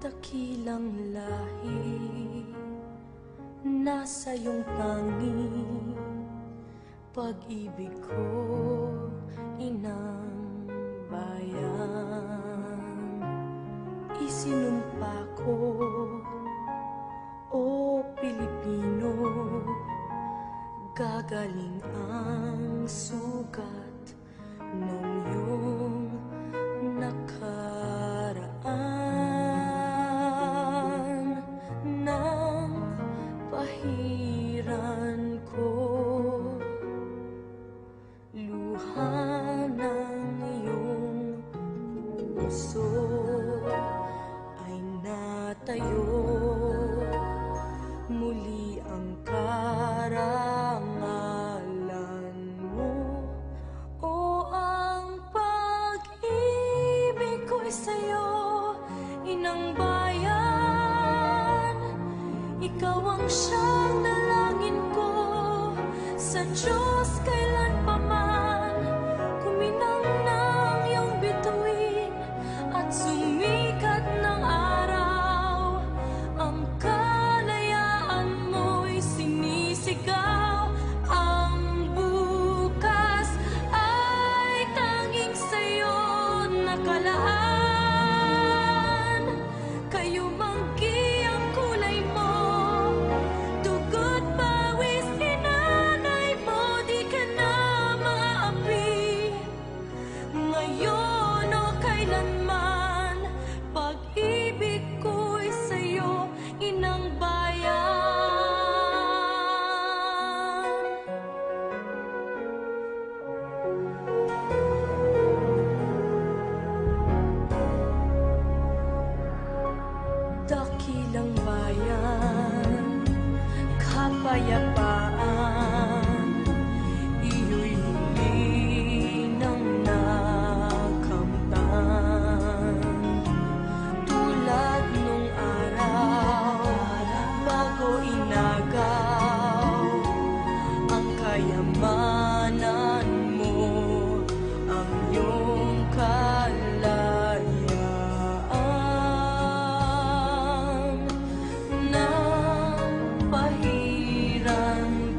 Dakilang lahi, nasa iyong tanging pag-ibig ko, inang bayan. Isinumpa ko, o Pilipino, gagaling ang sugat ng iyong nakaraan. Nang pahiran ko, luha ng iyong puso ay natayo. Muli ang karangalan mo, o ang pag-ibig ko'y sa'yo, inang bayan. Ikaw ang siyang dalangin ko sa Diyos kailanpaman. Kuminang ng iyong bituin at sumikat ng araw, ang kalayaan mo'y sinisigaw. Ang bukas ay tanging sa'yo nakalaan. Kayo manggi ang kulay mo, dugo't pawis inanay mo, di ka na maapi. Ngayon o kailanman, pag-ibig ko'y sa'yo, inang bayan. Dakilang bayan, kapayapaan, iyo'y huli ng nakamtan. Tulad nung araw, bago inagaw, ang kayamanan mo, ang iyong kalayaan. Nang pahiran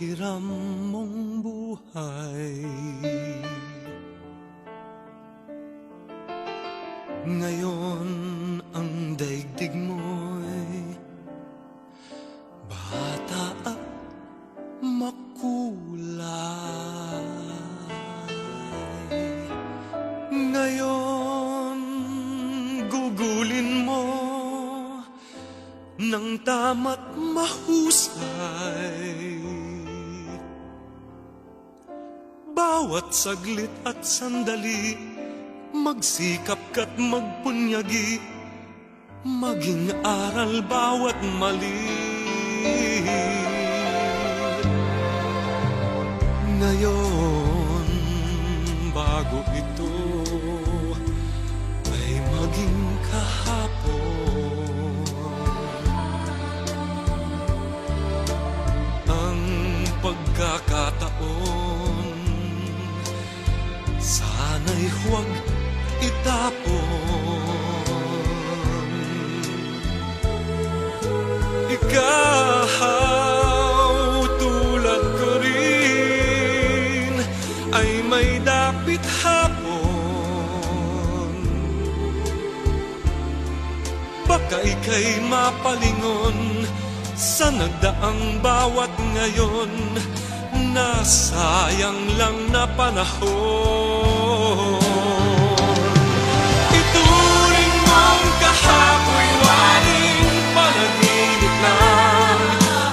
hiram mong buhay. Ngayon ang daigdig mo'y bata at makulay. Ngayon gugulin mo ng tama't mahusay. Bawat saglit at sandali, magsikap ka't magpunyagi, maging aral bawat mali. Ngayon, bago ito ay maging kahapon. Ang pagkakataon, sana'y huwag itapon. Ikaw tulad ko rin ay may dapit hapon. Baka ika'y mapalingon sa nagdaang bawat ngayon, nasayang lang na panahon. Ituring mong kahapoy waling panaginip lang,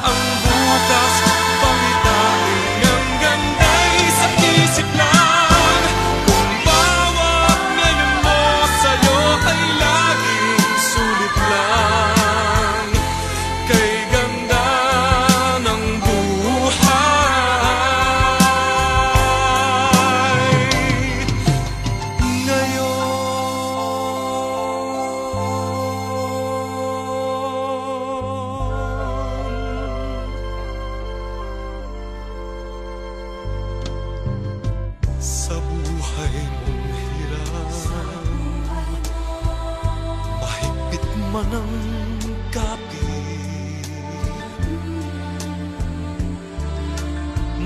ang bukas pangitain ang ganda'y sa isip lang. Kung bawat ngayon mo sa'yo ay laging sulit lang, kay ganda ng buhay. Sa buhay mong hirap, mahigpit man ang kapit,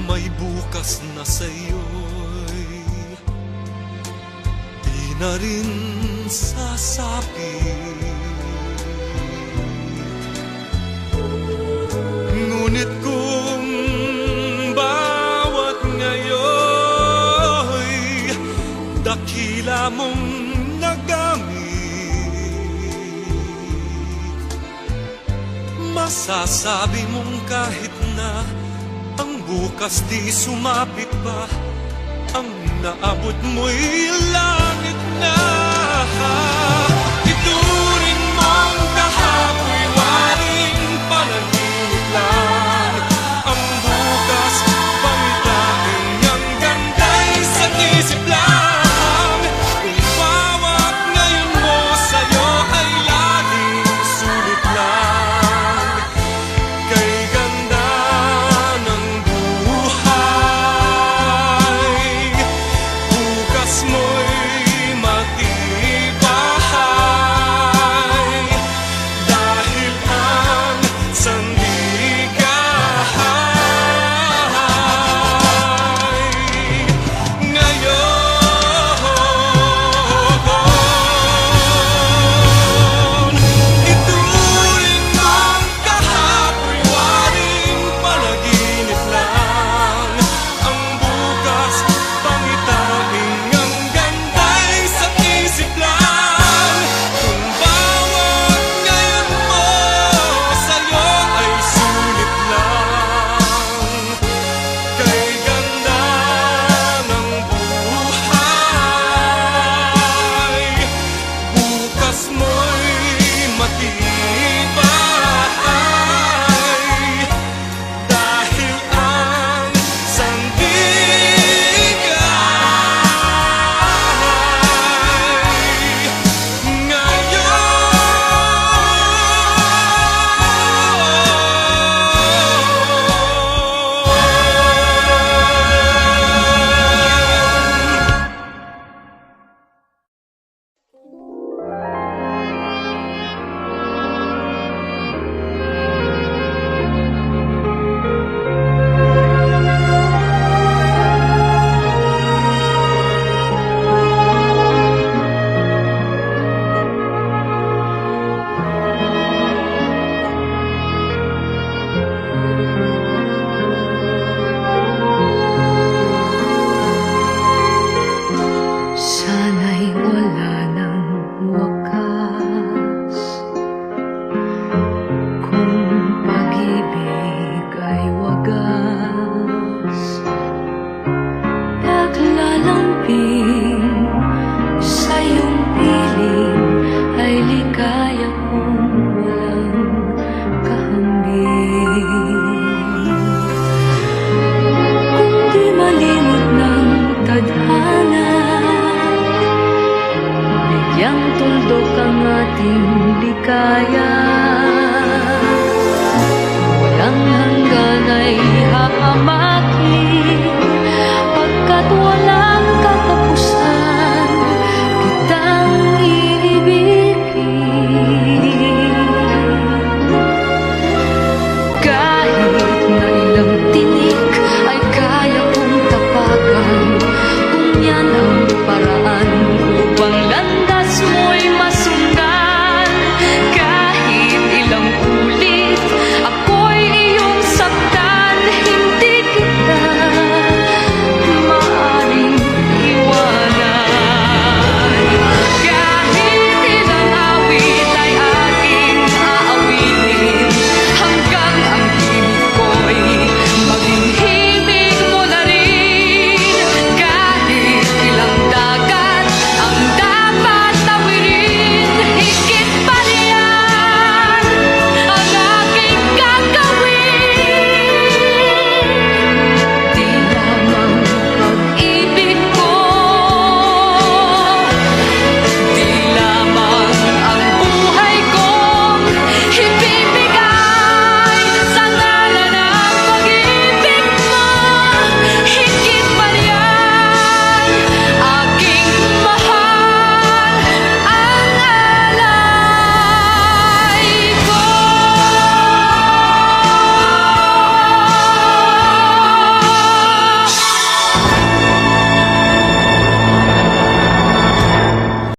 may bukas na sa'yo'y di na rin sasapit. Ngunit kung bawat ngayo'y dakila mong nagamit, masasabi mong kahit na ang bukas di sumapit pa, ang naabot mo'y langit na. Ituring mong kahapoy waling panaginip lang, ang bukas pangitain ang ganda'y sa isip lang. Kung bawat ngayon mo sa'yo ay laging sulit lang, kay ganda ng buhay. Bukas mo'y matibay, dahil ang ka